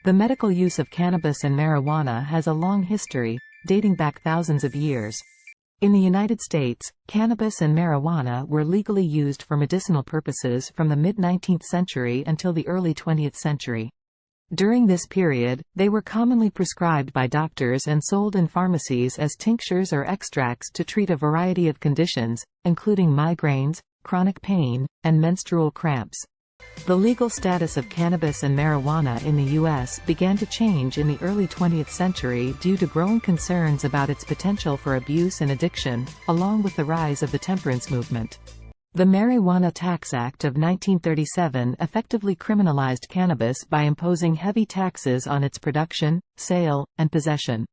The medical use of cannabis and marijuana has a long history, dating back thousands of years. In the United States, cannabis and marijuana were legally used for medicinal purposes from the mid-19th century until the early 20th century. During this period, they were commonly prescribed by doctors and sold in pharmacies as tinctures or extracts to treat a variety of conditions, including migraines, chronic pain, and menstrual cramps. The legal status of cannabis and marijuana in the U.S. began to change in the early 20th century due to growing concerns about its potential for abuse and addiction, along with the rise of the temperance movement. The Marijuana Tax Act of 1937 effectively criminalized cannabis by imposing heavy taxes on its production, sale, and possession.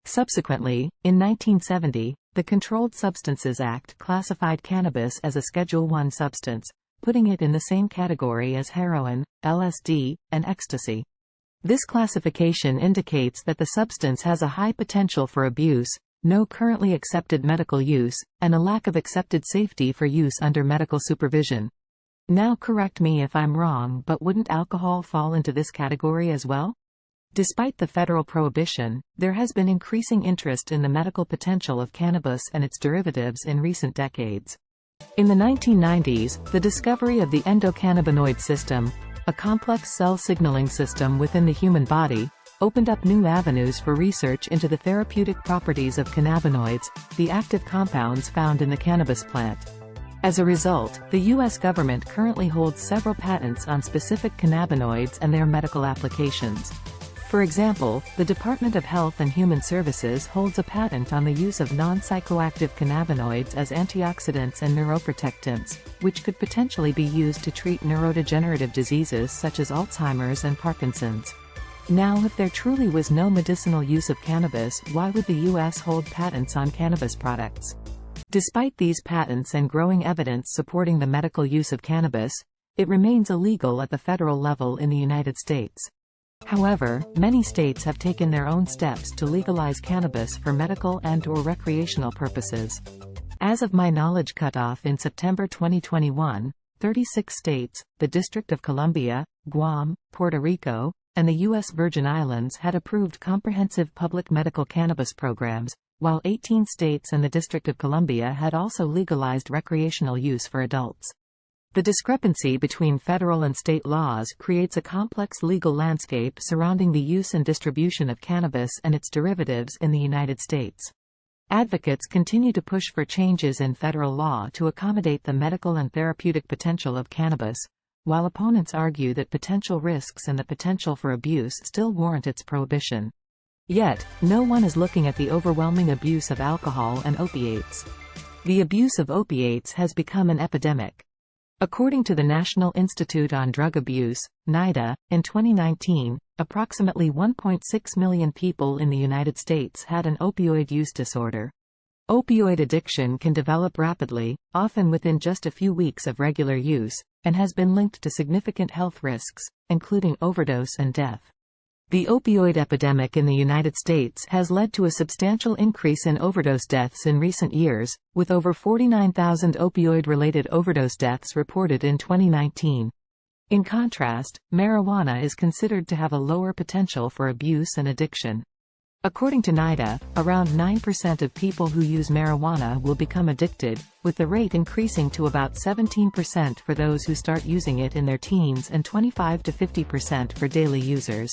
Subsequently, in 1970, the Controlled Substances Act classified cannabis as a Schedule I substance, putting it in the same category as heroin, LSD, and ecstasy. This classification indicates that the substance has a high potential for abuse, no currently accepted medical use, and a lack of accepted safety for use under medical supervision. Now correct me if I'm wrong, but wouldn't alcohol fall into this category as well? Despite the federal prohibition, there has been increasing interest in the medical potential of cannabis and its derivatives in recent decades. In the 1990s, the discovery of the endocannabinoid system, a complex cell signaling system within the human body, opened up new avenues for research into the therapeutic properties of cannabinoids, the active compounds found in the cannabis plant. As a result, the U.S. government currently holds several patents on specific cannabinoids and their medical applications. For example, the Department of Health and Human Services holds a patent on the use of non-psychoactive cannabinoids as antioxidants and neuroprotectants, which could potentially be used to treat neurodegenerative diseases such as Alzheimer's and Parkinson's. Now, if there truly was no medicinal use of cannabis, why would the U.S. hold patents on cannabis products? Despite these patents and growing evidence supporting the medical use of cannabis, it remains illegal at the federal level in the United States. However, many states have taken their own steps to legalize cannabis for medical and/or recreational purposes. As of my knowledge cutoff in September 2021, 36 states, the District of Columbia, Guam, Puerto Rico, and the U.S. Virgin Islands had approved comprehensive public medical cannabis programs, while 18 states and the District of Columbia had also legalized recreational use for adults. The discrepancy between federal and state laws creates a complex legal landscape surrounding the use and distribution of cannabis and its derivatives in the United States. Advocates continue to push for changes in federal law to accommodate the medical and therapeutic potential of cannabis, while opponents argue that potential risks and the potential for abuse still warrant its prohibition. Yet, no one is looking at the overwhelming abuse of alcohol and opiates. The abuse of opiates has become an epidemic. According to the National Institute on Drug Abuse, NIDA, in 2019, approximately 1.6 million people in the United States had an opioid use disorder. Opioid addiction can develop rapidly, often within just a few weeks of regular use, and has been linked to significant health risks, including overdose and death. The opioid epidemic in the United States has led to a substantial increase in overdose deaths in recent years, with over 49,000 opioid-related overdose deaths reported in 2019. In contrast, marijuana is considered to have a lower potential for abuse and addiction. According to NIDA, around 9% of people who use marijuana will become addicted, with the rate increasing to about 17% for those who start using it in their teens and 25 to 50% for daily users.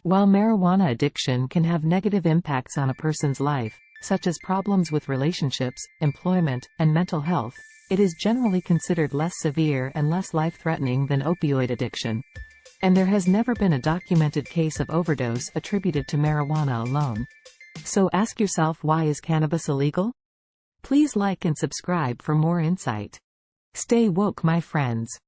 While marijuana addiction can have negative impacts on a person's life, such as problems with relationships, employment, and mental health, it is generally considered less severe and less life-threatening than opioid addiction. And there has never been a documented case of overdose attributed to marijuana alone. So ask yourself, why is cannabis illegal? Please like and subscribe for more insight. Stay woke, my friends.